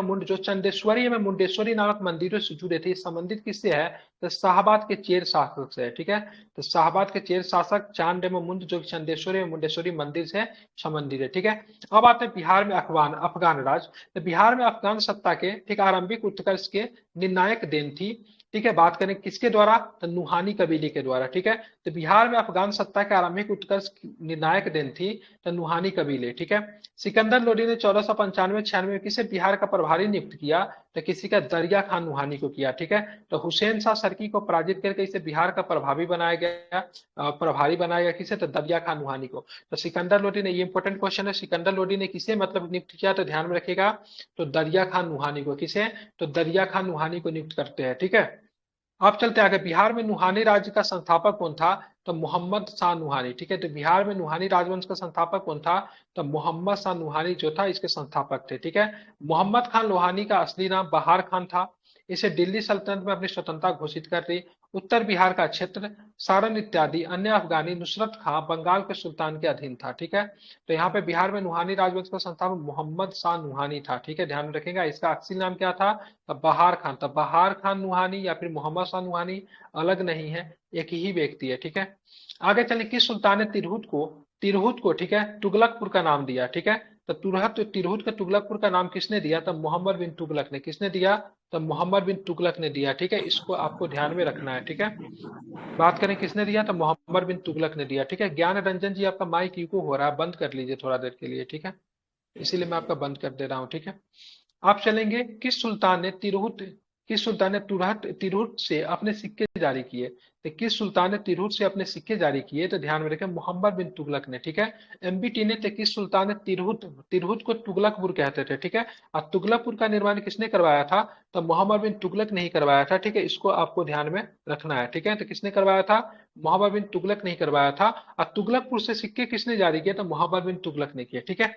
मुंड जो चंदेश्वरी एवं मुंडेश्वरी नामक मंदिरों से जुड़े थे, संबंधित किससे है? तो शाहबाद के चेर शासक से है। ठीक है, तो शाहबाद के चेर शासक चांद एवं मुंड जो चंदेश्वरी एवं मुंडेश्वरी मंदिर से संबंधित है। ठीक है, अब आते हैं बिहार में अफगान राज। तो बिहार में अफगान सत्ता के ठीक आरंभिक उत्कर्ष के निर्णायक देन थी। ठीक है, बात करें किसके द्वारा? तो नुहानी कबीले के द्वारा। ठीक है, तो बिहार में अफगान सत्ता के आरंभिक उत्कर्ष निर्णायक देन थी तो नुहानी कबीले। ठीक है, सिकंदर लोदी ने 1495-96 में किसे बिहार का प्रभारी नियुक्त किया? तो किसी का? दरिया खान नुहानी को किया। ठीक है, तो हुसैन शाह सरकी को पराजित करके इसे बिहार का प्रभारी बनाया गया किसे? तो दरिया खान नुहानी को। तो सिकंदर लोदी ने, ये इंपॉर्टेंट क्वेश्चन है, सिकंदर लोदी ने किसे मतलब नियुक्त किया? तो ध्यान में रखिएगा, तो दरिया खान नुहानी को। किसे? तो दरिया खान नुहानी को नियुक्त करते हैं। ठीक है, अब चलते आगे। बिहार में नुहानी राज्य का संस्थापक कौन था? तो मोहम्मद शाह नुहानी। ठीक है, तो बिहार में नुहानी राजवंश का संस्थापक कौन था? तो मोहम्मद शाह नुहानी जो था इसके संस्थापक थे। ठीक है, मोहम्मद खान लोहानी का असली नाम बहार खान था। इसे दिल्ली सल्तनत में अपनी स्वतंत्रता घोषित कर दी। उत्तर बिहार का क्षेत्र सारण इत्यादि अन्य अफगानी नुसरत खां बंगाल के सुल्तान के अधीन था। ठीक है, तो यहाँ पे बिहार में नुहानी राजवंश का संस्थापक मोहम्मद शाह नुहानी था। ठीक है, ध्यान में रखेगा। इसका असली नाम क्या था? तो बहार खान। तो बहार खान नुहानी या फिर मोहम्मद शाह नुहानी अलग नहीं है, एक ही व्यक्ति है। ठीक है, आगे चलिए। किस सुल्तान ने तिरहुत को ठीक है तुगलकपुर का नाम दिया? ठीक है, तो तिरहुत का तुगलकपुर का नाम किसने दिया? तो मोहम्मद बिन तुगलक ने। किसने दिया? तो मोहम्मद बिन तुगलक ने दिया। ठीक है, इसको आपको ध्यान में रखना है। ठीक है, बात करें किसने दिया? तो मोहम्मद बिन तुगलक ने दिया। ठीक है, ज्ञान रंजन जी आपका माइक इको हो रहा है, बंद कर लीजिए थोड़ा देर के लिए। ठीक है, इसीलिए मैं आपका बंद कर दे रहा हूँ। ठीक है, आप चलेंगे। किस सुल्तान ने तिरहुत से अपने सिक्के जारी किए? तो किस सुल्तान ने तिरहुत से अपने सिक्के जारी किए? तो ध्यान में रखें, मोहम्मद बिन तुगलक ने। ठीक है, एमबीटी ने, तो किस सुल्तान ने तिरहुत को तुगलकपुर कहते थे? ठीक है, और तुगलकपुर का निर्माण किसने करवाया था? तो मोहम्मद बिन तुगलक ने ही करवाया था। ठीक है, इसको आपको ध्यान में रखना है। ठीक है, तो किसने करवाया था? मोहम्मद बिन तुगलक नहीं करवाया था। और तुगलकपुर से सिक्के किसने जारी किए? तो मोहम्मद बिन तुगलक ने किए। ठीक है,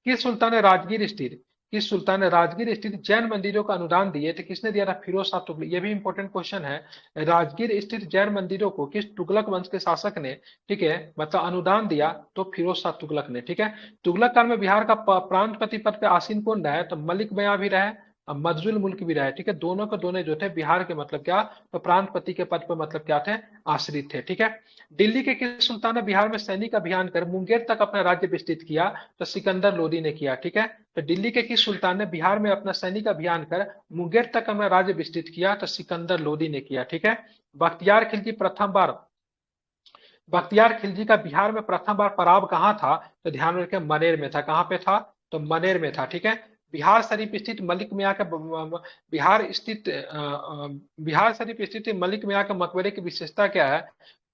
किस सुल्तान ने राजगीर स्थित किस सुल्तान ने राजगीर स्थित जैन मंदिरों का अनुदान दिए थे? किसने दिया था? फिरोज शाह तुगलक। ये भी इंपॉर्टेंट क्वेश्चन है। राजगीर स्थित जैन मंदिरों को किस तुगलक वंश के शासक ने, ठीक है, मतलब अनुदान दिया? तो फिरोज शाह तुगलक ने। ठीक है, तुगलक काल में बिहार का प्रांतपति पद पे आसीन कौन रहा है? तो मलिक बयां भी रहा है और मजजुल मुल्क भी रहा है। ठीक है, दोनों के दोनों जो थे बिहार के मतलब क्या, तो प्रांतपति के पद पर मतलब क्या थे? आश्रित थे। ठीक है, दिल्ली के किस सुल्तान ने बिहार में सैनिक अभियान कर मुंगेर तक अपना राज्य विस्तृत किया? तो सिकंदर लोदी ने किया। ठीक है, तो दिल्ली के किस सुल्तान ने बिहार में अपना सैनिक अभियान कर मुंगेर तक अपना राज्य विस्तृत किया? तो सिकंदर लोदी ने किया। ठीक है, बख्तियार खिलजी प्रथम बार, बख्तियार खिलजी का बिहार में प्रथम बार पड़ाव कहाँ था? तो ध्यान में रखें, मनेर में था। कहाँ पे था? तो मनेर में था। ठीक है, बिहार शरीफ स्थित मलिक मियां का बिहार शरीफ स्थित मलिक मियां के मकबरे की विशेषता क्या है?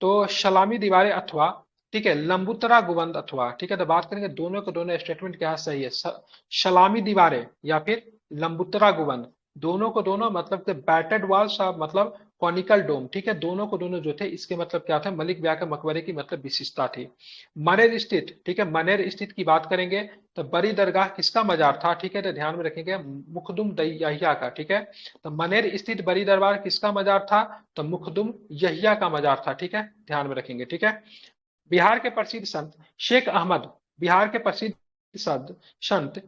तो सलामी दीवारें अथवा, ठीक है, लंबुतरा गुबंद अथवा। ठीक है, तो बात करेंगे दोनों के दोनों स्टेटमेंट क्या सही है, सलामी दीवारें या फिर लंबुतरा गुबंद। दोनों को दोनों मतलब बैटेड वॉल्स मतलब कॉनिकल डोम। ठीक है, दोनों को दोनों जो थे इसके मतलब क्या था? मलिक ब्याह के मकबरे की मतलब विशेषता थी। मनेर स्थित, ठीक है, मनेर स्थित की बात करेंगे तो बड़ी दरगाह किसका मजार था? ठीक है, तो ध्यान में रखेंगे मुखदुम यहिया का। ठीक है, तो मनेर स्थित बड़ी दरबार किसका मजार था? तो मुखदुम यहिया का मजार था। ठीक है, ध्यान में रखेंगे। ठीक है, बिहार के प्रसिद्ध संत शेख अहमद, बिहार के प्रसिद्ध संत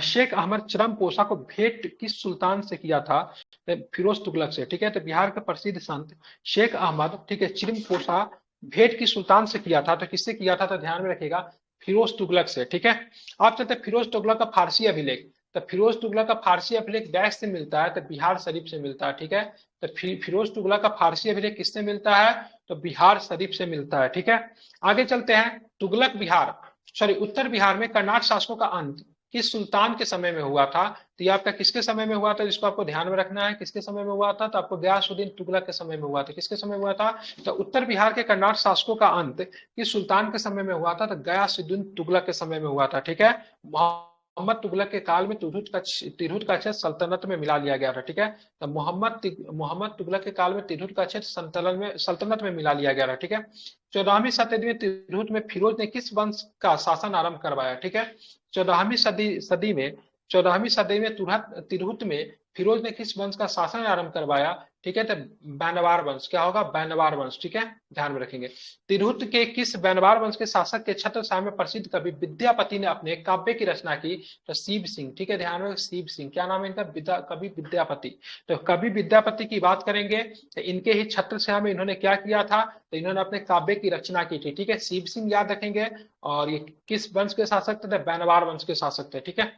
शेख अहमद चरम पोसा को भेंट किस सुल्तान से किया था? फिरोज तुगलक से। ठीक है, तो बिहार के प्रसिद्ध संत शेख अहमद, ठीक है, चिरम पोसा भेंट किस सुल्तान से किया था? तो किससे किया था? तो ध्यान में रखिएगा, फिरोज तुगलक से। ठीक है, आप चलते फिरोज तुगलक का फारसी अभिलेख। तो फिरोज तुगलक का फारसी अभिलेख डैश से मिलता है? तो बिहार शरीफ से मिलता है। ठीक है, तो फिरोज तुगलक का फारसी अभिलेख किससे मिलता है? तो बिहार शरीफ से मिलता है। ठीक है, आगे चलते हैं। तुगलक बिहार, सॉरी, उत्तर बिहार में कर्नाट शासकों का अंत किस सुल्तान के समय में हुआ था? तो ये आपका किसके समय में हुआ था, जिसको आपको ध्यान में रखना है? किसके समय में हुआ था? तो आपको गयासुद्दीन तुगलक के समय में हुआ था। किसके समय में हुआ था? तो उत्तर बिहार के कर्नाट शासकों का अंत किस सुल्तान के समय में हुआ था? तो गयासुद्दीन तुगलक के समय में हुआ था। ठीक है, मोहम्मद तुगलक के काल में तिरहुत का क्षेत्र सल्तनत में मिला लिया गया था। ठीक है, तो मोहम्मद तुगलक के काल में तिरहुत का क्षेत्र सल्तनत में मिला लिया गया था। ठीक है, 14वीं शताब्दी में तिरहुत में फिरोज ने किस वंश का शासन आरंभ करवाया? ठीक है, 14वीं सदी में 14वीं सदी में तिरहुत में फिरोज ने किस वंश का शासन आरंभ करवाया? ठीक है, तो बैनवार वंश। क्या होगा? बैनवार वंश। ठीक है, ध्यान में रखेंगे। तिरहुत के किस बैनवार वंश के शासक के छत्रछाया में प्रसिद्ध कवि विद्यापति ने अपने काव्य की रचना की? तो शिव सिंह। ठीक है, ध्यान में, शिव सिंह। क्या नाम है इनका? कवि विद्यापति। तो कवि विद्यापति की बात करेंगे तो इनके ही छत्रछाया में इन्होंने क्या किया था? तो इन्होंने अपने काव्य की रचना की थी। ठीक है, शिव सिंह याद रखेंगे। और ये किस वंश के शासक थे? बैनवार वंश के शासक थे। ठीक है,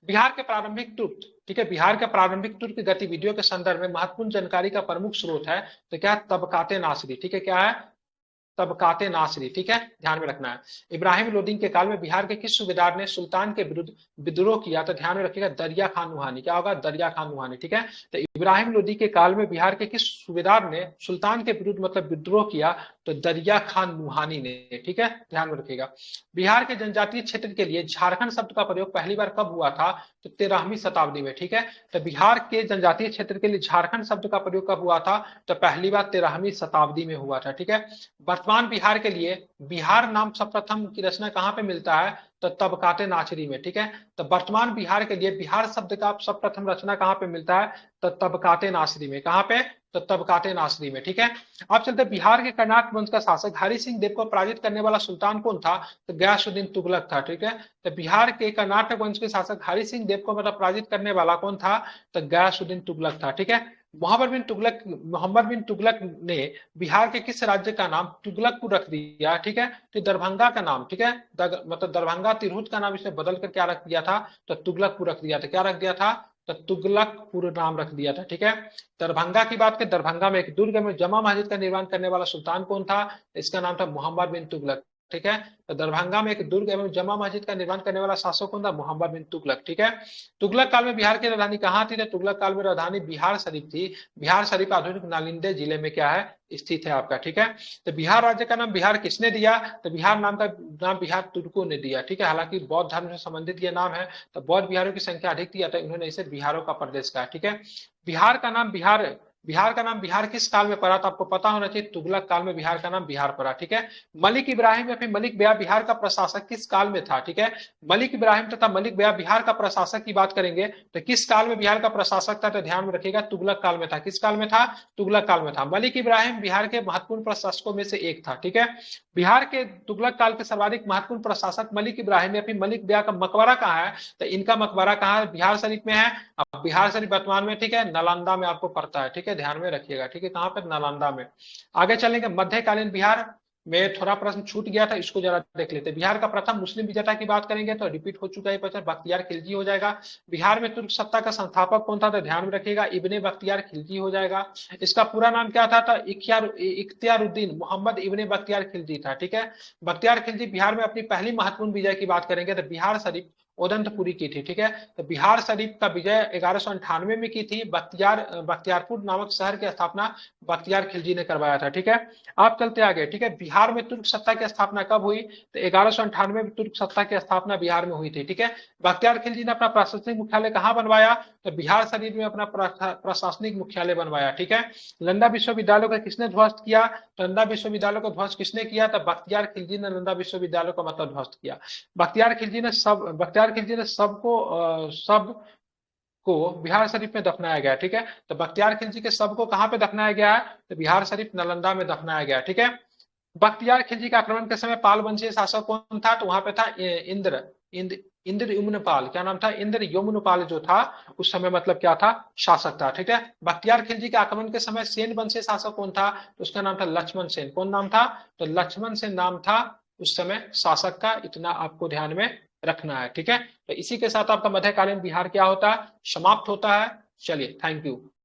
बिहार के प्रारंभिक तुर्क, ठीक है, बिहार के प्रारंभिक तुर्क गतिविधियों के संदर्भ में महत्वपूर्ण जानकारी का प्रमुख स्रोत है तो क्या? तबकाते नासरी। ठीक है, क्या है? तबकाते नासरी। ठीक है, ध्यान में रखना है। इब्राहिम लोदी के काल में बिहार के किस सूबेदार ने सुल्तान के विरुद्ध विद्रोह किया? तो ध्यान में रखिएगा, दरिया खान नुहानी। क्या होगा? दरिया खान नुहानी। ठीक है, तो इब्राहिम लोदी के काल में बिहार के किस सूबेदार ने सुल्तान के विरुद्ध मतलब विद्रोह किया? तो दरिया खान नुहानी ने। ठीक है, ध्यान में रखिएगा। बिहार के जनजातीय क्षेत्र के लिए झारखंड शब्द का प्रयोग पहली बार कब हुआ था? तो 13वीं शताब्दी में। ठीक है, तो बिहार के जनजातीय क्षेत्र के लिए झारखंड शब्द का प्रयोग कब हुआ था? तो पहली बार 13वीं शताब्दी में हुआ था। ठीक है, वर्तमान बिहार के लिए बिहार नाम सर्वप्रथम की रचना कहाँ पे मिलता है? तो तबकाते नाचरी में। ठीक है, तो वर्तमान बिहार के लिए बिहार शब्द का सर्वप्रथम रचना कहाँ पे मिलता है? तो तबकाते नाचरी में। कहाँ पे? तो तबकाते नाचरी में। ठीक है, अब चलते बिहार के कर्नाट वंश का शासक हरि सिंह देव को पराजित करने वाला सुल्तान कौन था? तो गयासुद्दीन तुगलक था। ठीक है, तो बिहार के कर्नाटक वंश के शासक हरि सिंह देव को मतलब पराजित करने वाला कौन था? तो गयासुद्दीन तुगलक था। ठीक है, मोहम्मद बिन तुगलक ने बिहार के किस राज्य का नाम तुगलकपुर रख दिया? ठीक है, तो दरभंगा का नाम, ठीक है, मतलब दरभंगा तिरहुत का नाम इसने बदल कर क्या रख दिया था? तो तुगलकपुर रख दिया था। क्या रख दिया था? तो तुगलकपुर नाम रख दिया था। ठीक है, दरभंगा की बात करें, दरभंगा में एक दुर्ग में जमा मस्जिद का निर्माण करने वाला सुल्तान कौन था? इसका नाम था मोहम्मद बिन तुगलक। ठीक है, तो दरभंगा में एक दुर्ग एवं जमा मस्जिद का निर्माण करने वाला शासक कौन था? मोहम्मद बिन तुगलक। ठीक है, तुगलक काल में बिहार की राजधानी कहाँ थी? तो तुगलक काल में राजधानी बिहार शरीफ थी। बिहार शरीफ आधुनिक नालंदा जिले में क्या है? स्थित है आपका। ठीक है, तो बिहार राज्य का नाम बिहार किसने दिया? तो बिहार नाम का नाम बिहार तुर्कों ने दिया। ठीक है, हालांकि बौद्ध धर्म से संबंधित ये नाम है, तो बौद्ध बिहारों की संख्या अधिक थी अतः इन्होंने इसे बिहारों का प्रदेश कहा। ठीक है, बिहार का नाम बिहार बिहार का नाम बिहार किस काल में पड़ा? तो आपको पता होना चाहिए तुगलक काल में बिहार का नाम बिहार पड़ा। ठीक है, मलिक इब्राहिम या फिर मलिक बेया बिहार का प्रशासक किस काल में था? ठीक है, मलिक इब्राहिम तथा मलिक बेया बिहार का प्रशासक की बात करेंगे तो किस काल में बिहार का प्रशासक था? तो ध्यान में रखिएगा तुगलक काल में था। किस काल में था? तुगलक काल में था। मलिक इब्राहिम बिहार के महत्वपूर्ण प्रशासकों में से एक था। ठीक है, बिहार के तुगलक काल के सर्वाधिक महत्वपूर्ण प्रशासक मलिक इब्राहिम या फिर मलिक बेया का मकबरा कहाँ है? तो इनका मकबरा कहाँ है? बिहार शरीफ में है। अब बिहार शरीफ वर्तमान में, ठीक है, नालंदा में आपको पड़ता है। ठीक है, ध्यान में रखिएगा। ठीक है, कहाँ पे? नालंदा में। आगे चलेंगे, मध्यकालीन बिहार में थोड़ा प्रश्न छूट गया था, इसको जरा देख लेते हैं। बिहार का प्रथम मुस्लिम विजेता की बात करेंगे तो रिपीट हो चुका है प्रश्न, बख्तियार खिलजी हो जाएगा। बिहार में तुर्क सत्ता का संस्थापक कौन था? तो ध्यान में रखिएगा इब्ने बख्तियार खिलजी हो जाएगा। इसका पूरा नाम क्या था? तो इख्तियारुद्दीन मोहम्मद इब्ने बख्तियार खिलजी था। ठीक है, बख्तियार खिलजी बिहार में अपनी पहली महत्वपूर्ण विजय की बात करेंगे तो बिहार शरीफ ओदंतपुरी की थी। ठीक है, तो बिहार शरीफ का विजय 1198 में की थी। बख्तियारपुर नामक शहर की स्थापना बख्तियार खिलजी ने करवाया था। ठीक है, आप चलते आगे। ठीक है, बिहार में तुर्क सत्ता की स्थापना कब हुई? तो 1198 में तुर्क सत्ता की स्थापना बिहार में हुई थी। ठीक है, बख्तियार खिलजी ने अपना प्रशासनिक मुख्यालय कहाँ बनवाया? तो बिहार शरीफ में अपना प्रशासनिक मुख्यालय बनवाया। ठीक है, नंदा विश्वविद्यालय को किसने ध्वस्त किया? तो नंदा विश्वविद्यालय को ध्वस्त किसने किया? तो बख्तियार खिलजी ने नंदा विश्वविद्यालय को मतलब ध्वस्त किया। बख्तियार खिलजी ने सब को बिहार शरीफ में दफनाया गया। ठीक है, तो बख्तियार खिलजी के सब को कहाँ पे दफनाया गया है? तो बिहार शरीफ नालंदा में दफनाया गया। ठीक है, बख्तियार खिलजी के आक्रमण के समय पाल वंशीय शासक कौन था? तो वहां पे था इंद्र युम्नपाल। क्या नाम था? इंद्र युम्नपाल जो था उस समय मतलब क्या था? शासक था। ठीक है, बख्तियार खिलजी के आक्रमण के समय सेन वंशीय शासक कौन था? तो उसका नाम था लक्ष्मण सेन। कौन नाम था? तो लक्ष्मण सेन नाम था उस समय शासक का। इतना आपको ध्यान में रखना है। ठीक है, तो इसी के साथ आपका मध्यकालीन बिहार क्या होता है? समाप्त होता है। चलिए, थैंक यू।